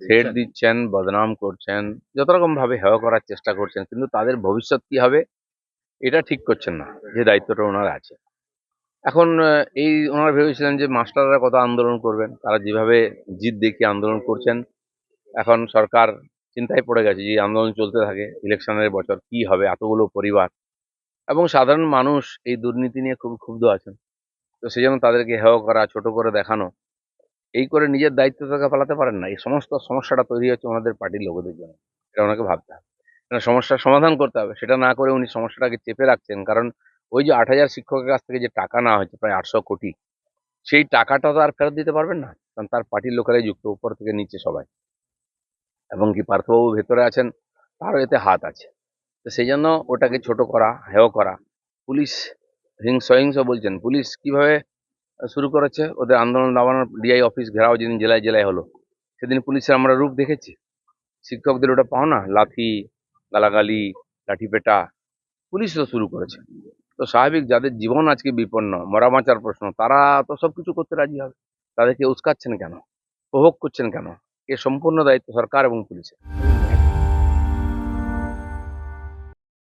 Threat দিচ্ছেন, বদনাম করছেন, যত রকম ভাবে হেয় করার চেষ্টা করছেন, কিন্তু তাদের ভবিষ্যৎ কি হবে এটা ঠিক করছেন না, যে দায়িত্বটা ওনার আছে। এখন এই ওনারা ভেবেছিলেন যে মাস্টাররা কত আন্দোলন করবেন, তারা যেভাবে জিদ দেখিয়ে আন্দোলন করছেন, এখন সরকার চিন্তায় পড়ে গেছে যে এই আন্দোলন চলতে থাকে, ইলেকশনের বছর কি হবে, এতগুলো পরিবার এবং সাধারণ মানুষ এই দুর্নীতি নিয়ে খুব ক্ষুব্ধ আছেন। তো সেই জন্য তাদেরকে হেয় করা, ছোট করে দেখানো, এই করে নিজের দায়িত্ব থেকে পালাতে পারেন না। এই সমস্ত সমস্যাটা তৈরি হচ্ছে ওনাদের পার্টির লোকেদের জন্য। এটা ওনাকে ভাবতে হবে। কেন সমস্যার সমাধান করতে হবে, সেটা না করে উনি সমস্যাটাকে চেপে রাখছেন। কারণ ওই যে ৮,০০০ শিক্ষকের কাছ থেকে যে টাকা নেওয়া হয়েছে প্রায় ৮০০ কোটি, সেই টাকাটা তো আর ফেরত দিতে পারবেন না, কারণ তার পার্টির লোকেরাই যুক্ত, উপর থেকে নিচে সবাই। এবং কি পার্থবাবু ভেতরে আছেন, তারও এতে হাত আছে। তো সেই জন্য ওটাকে ছোট করা, হেয় করা, পুলিশ সহিংস বলছেন, পুলিশ কিভাবে শুরু করেছে ওদের আন্দোলন দাবানোর। ডিআই অফিস ঘেরাও যেদিন জেলায় জেলায় হলো, সেদিন পুলিশের আমরা রূপ দেখেছি। শিক্ষকদের ওটা পাও না, লাথি, গালাগালি, লাঠিপেটা, পুলিশ তো শুরু করেছে। তো স্বাভাবিক, যাদের জীবন আজকে বিপন্ন, মরা বাঁচার প্রশ্ন, তারা তো সবকিছু করতে রাজি হবে। তাদেরকে উস্কাচ্ছেন কেন, প্রভোগ করছেন কেন? এর সম্পূর্ণ দায়িত্ব সরকার এবং পুলিশের।